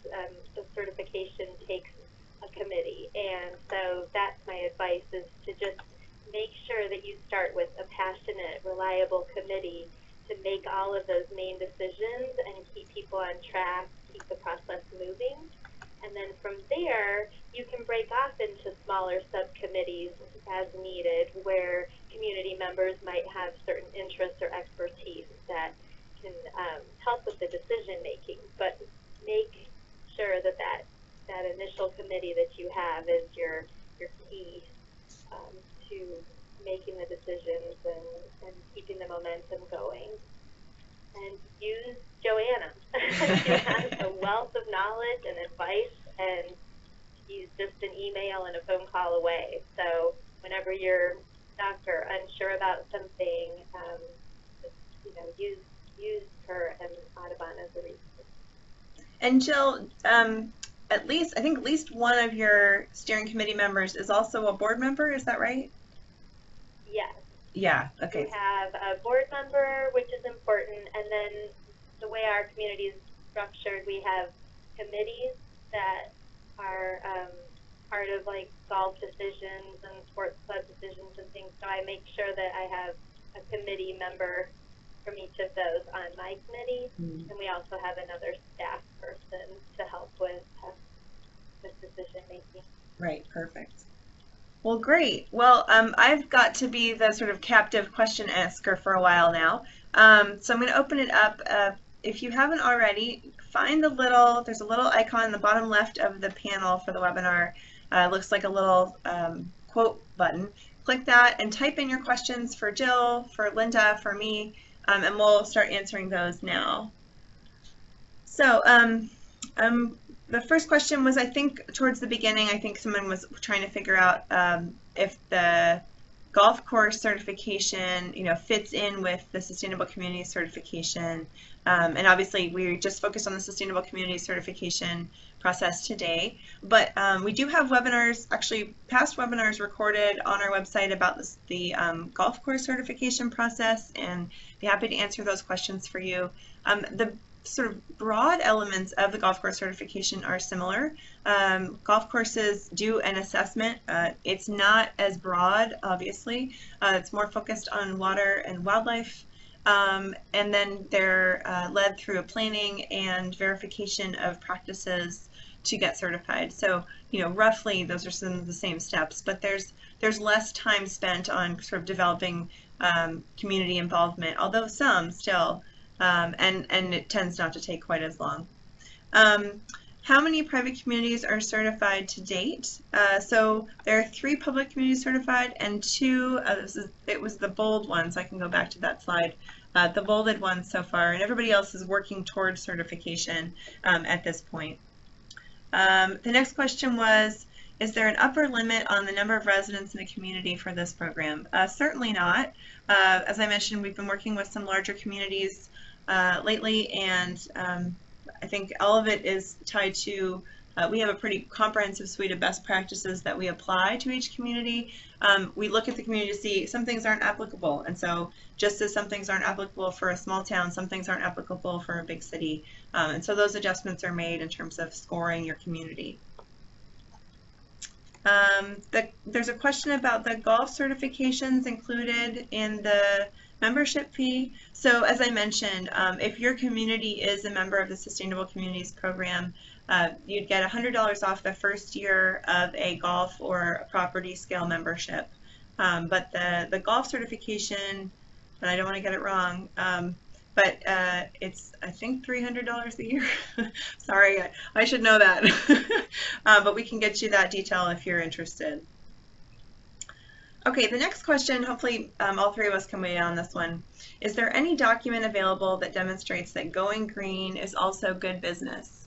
The certification takes a committee, and so that's my advice, is to just make sure that you start with a passionate, reliable committee to make all of those main decisions and keep people on track, keep the process moving. And then from there, you can break off into smaller subcommittees as needed, where community members might have certain interests or expertise that can help with the decision making. But make sure that that initial committee that you have is your key to making the decisions and keeping the momentum going. And use Joanna. She has a wealth of knowledge and advice, and she's just an email and a phone call away. So whenever you're stuck or unsure about something, use her and Audubon as a resource. And Jill, I think at least one of your steering committee members is also a board member. Is that right? Yes. Yeah, okay. We have a board member, which is important, and then the way our community is structured, we have committees that are part of like golf decisions and sports club decisions and things, so I make sure that I have a committee member from each of those on my committee, and we also have another staff person to help with decision making. Right, perfect. Well, great. Well, I've got to be the sort of captive question asker for a while now. So I'm going to open it up. If you haven't already, find there's a little icon in the bottom left of the panel for the webinar. Looks like a little quote button. Click that and type in your questions for Jill, for Linda, for me, and we'll start answering those now. So the first question was, I think, towards the beginning, I think someone was trying to figure out if the golf course certification, fits in with the Sustainable Community certification. And obviously, we just focused on the Sustainable Community certification process today. But we do have webinars, actually past webinars recorded on our website about the golf course certification process, and be happy to answer those questions for you. The sort of broad elements of the golf course certification are similar. Golf courses do an assessment. It's not as broad, obviously. It's more focused on water and wildlife. And then they're led through a planning and verification of practices to get certified. So, roughly those are some of the same steps, but there's less time spent on sort of developing community involvement, although some still. And it tends not to take quite as long. How many private communities are certified to date? So there are 3 public communities certified and 2, it was the bold one, so I can go back to that slide, the bolded ones so far, and everybody else is working towards certification at this point. The next question was, is there an upper limit on the number of residents in a community for this program? Certainly not. As I mentioned, we've been working with some larger communities lately, and I think all of it is tied to, we have a pretty comprehensive suite of best practices that we apply to each community. We look at the community to see some things aren't applicable, and so just as some things aren't applicable for a small town, some things aren't applicable for a big city, and so those adjustments are made in terms of scoring your community. There's a question about the golf certifications included in the membership fee. So as I mentioned, if your community is a member of the Sustainable Communities Program, you'd get $100 off the first year of a golf or a property scale membership. But the golf certification, and I don't want to get it wrong, but it's, I think, $300 a year. Sorry, I should know that. But we can get you that detail if you're interested. Okay, the next question, hopefully all 3 of us can weigh in on this one. Is there any document available that demonstrates that going green is also good business?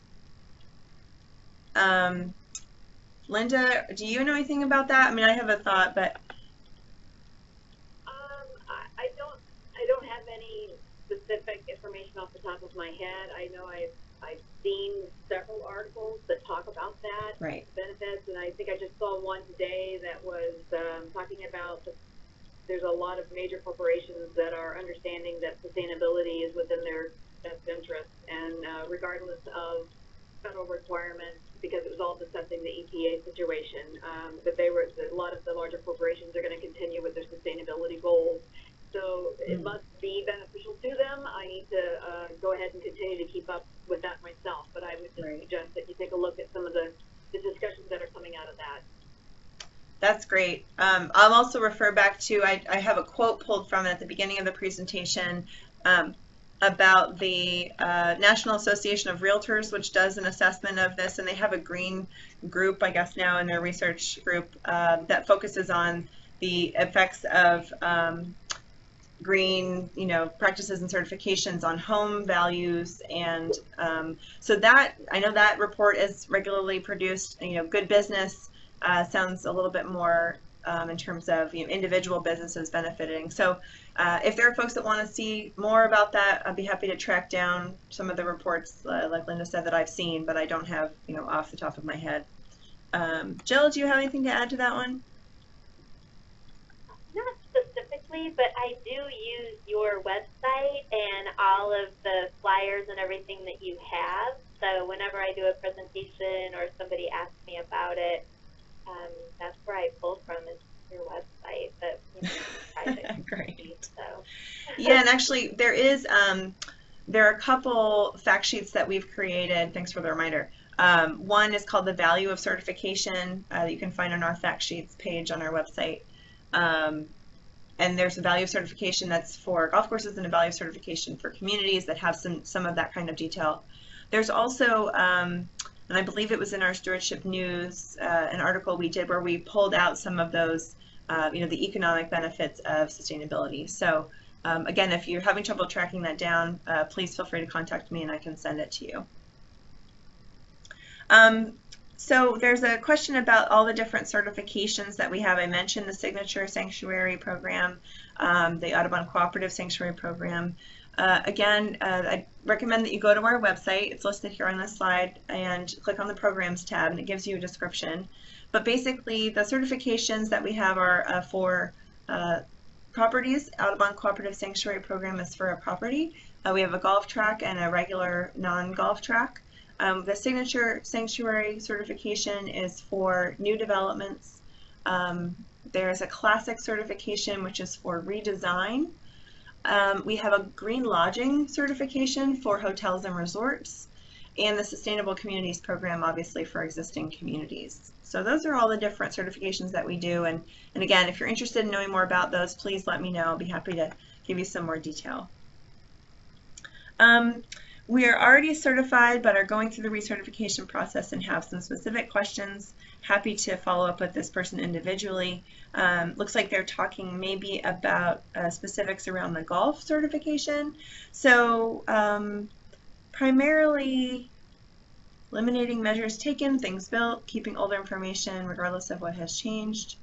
Linda, do you know anything about that? I mean, I have a thought, but I don't have any specific information off the top of my head. I know I've seen several articles that talk about that, right, benefits, and I think I just saw one today that was talking about there's a lot of major corporations that are understanding that sustainability is within their best interest, and regardless of federal requirements, because it was all discussing the EPA situation, that a lot of the larger corporations are going to continue with their sustainability goals. So it must be beneficial to them. I need to go ahead and continue to keep up with that myself, but I would just suggest that you take a look at some of the discussions that are coming out of that. That's great. I'll also refer back to, I have a quote pulled from it at the beginning of the presentation about the National Association of Realtors, which does an assessment of this, and they have a green group, I guess now, in their research group that focuses on the effects of green, practices and certifications on home values, and so that, I know that report is regularly produced. Good business sounds a little bit more in terms of individual businesses benefiting. So if there are folks that want to see more about that, I'd be happy to track down some of the reports, like Linda said, that I've seen, but I don't have off the top of my head. Jill, do you have anything to add to that one? Not specifically, but I do use your website and all of the flyers and everything that you have. So whenever I do a presentation or somebody asks me about it, that's where I pull from, is your website, but private. Great. So. Yeah, and actually there are a couple fact sheets that we've created. Thanks for the reminder. One is called the value of certification that you can find on our fact sheets page on our website. And there's a value of certification that's for golf courses and a value of certification for communities that have some of that kind of detail. There's also, and I believe it was in our stewardship news, an article we did where we pulled out some of those, the economic benefits of sustainability. So again, if you're having trouble tracking that down, please feel free to contact me and I can send it to you. So there's a question about all the different certifications that we have. I mentioned the Signature Sanctuary Program, the Audubon Cooperative Sanctuary Program. Again, I recommend that you go to our website. It's listed here on this slide, and click on the Programs tab, and it gives you a description. But basically, the certifications that we have are for properties. Audubon Cooperative Sanctuary Program is for a property. We have a golf track and a regular non-golf track. The Signature Sanctuary certification is for new developments. There's a Classic certification, which is for redesign. We have a Green Lodging certification for hotels and resorts, and the Sustainable Communities Program, obviously, for existing communities. So those are all the different certifications that we do. And again, if you're interested in knowing more about those, please let me know. I'll be happy to give you some more detail. We are already certified, but are going through the recertification process and have some specific questions. Happy to follow up with this person individually. Looks like they're talking maybe about specifics around the golf certification. So primarily eliminating measures taken, things built, keeping older information regardless of what has changed.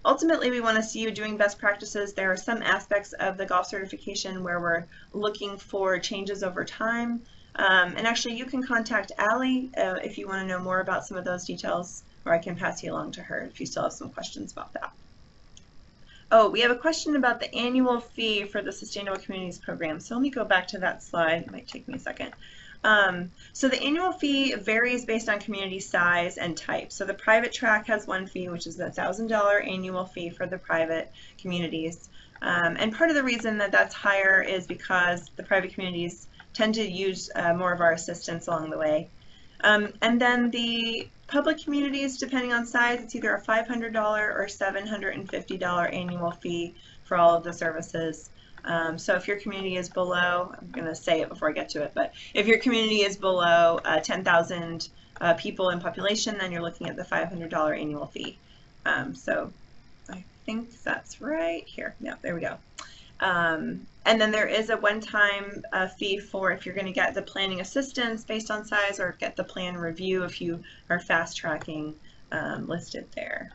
Ultimately, we want to see you doing best practices. There are some aspects of the golf certification where we're looking for changes over time. And actually, you can contact Allie if you want to know more about some of those details, or I can pass you along to her if you still have some questions about that. Oh, we have a question about the annual fee for the Sustainable Communities Program. So let me go back to that slide. It might take me a second. So the annual fee varies based on community size and type. So the private track has one fee, which is the $1,000 annual fee for the private communities. And part of the reason that that's higher is because the private communities tend to use more of our assistance along the way. And then the public communities, depending on size, it's either a $500 or $750 annual fee for all of the services. So if your community is below, I'm going to say it before I get to it, but if your community is below 10,000 people in population, then you're looking at the $500 annual fee. So I think that's right here. Yeah, there we go. And then there is a one-time fee for if you're going to get the planning assistance based on size or get the plan review if you are fast tracking listed there.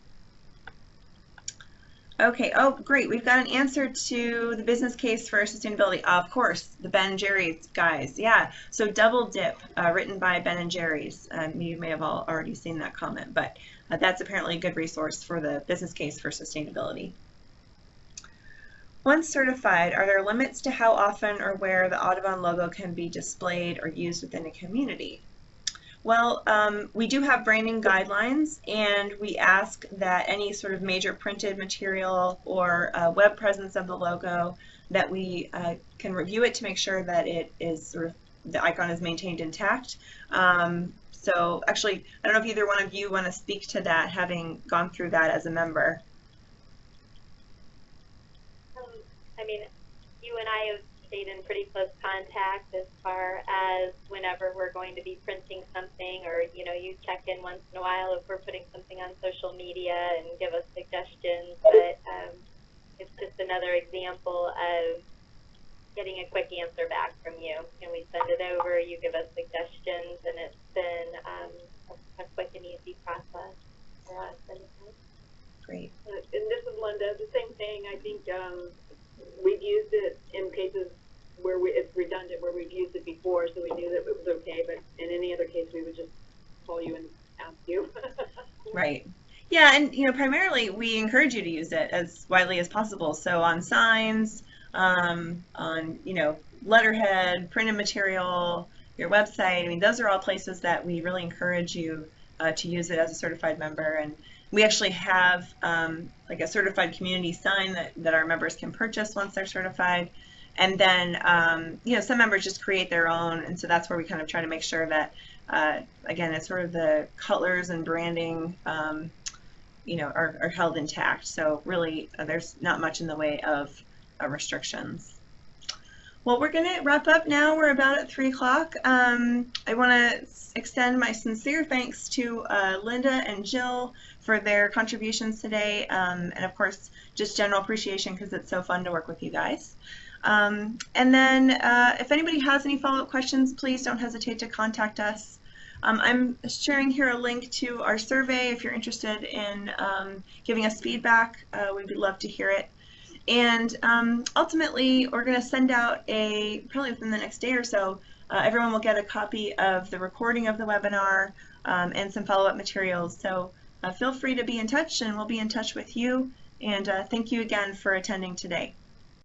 Okay, oh great, we've got an answer to the business case for sustainability. Of course, the Ben & Jerry's guys, yeah. So Double Dip, written by Ben & Jerry's. You may have all already seen that comment, but that's apparently a good resource for the business case for sustainability. Once certified, are there limits to how often or where the Audubon logo can be displayed or used within a community? Well, we do have branding guidelines, and we ask that any sort of major printed material or web presence of the logo, that we can review it to make sure that it is sort of, the icon is maintained intact. So actually, I don't know if either one of you want to speak to that, having gone through that as a member. I mean, you and I have stayed in pretty close contact as far as whenever we're going to be printing something, or you check in once in a while if we're putting something on social media and give us suggestions. But it's just another example of getting a quick answer back from you. And we send it over, you give us suggestions, and it's been a quick and easy process for us. Great. And this is Linda. The same thing. I think we've used it in cases where it's redundant, where we've used it before, so we knew that it was okay. But in any other case, we would just call you and ask you. Right. Yeah, and primarily we encourage you to use it as widely as possible. So on signs, on letterhead, printed material, your website. I mean, those are all places that we really encourage you to use it as a certified member. we actually have like a certified community sign that our members can purchase once they're certified. And then, you know, some members just create their own, and so that's where we kind of try to make sure that, again, it's sort of the colors and branding, you know, are held intact. So really, there's not much in the way of restrictions. Well, we're going to wrap up now. We're about at 3 o'clock. I want to extend my sincere thanks to Linda and Jill for their contributions today, and of course, just general appreciation because it's so fun to work with you guys. And then if anybody has any follow-up questions, please don't hesitate to contact us. I'm sharing here a link to our survey if you're interested in giving us feedback. We'd love to hear it. And ultimately, we're going to send out probably within the next day or so, everyone will get a copy of the recording of the webinar and some follow-up materials. So feel free to be in touch, and we'll be in touch with you. And thank you again for attending today.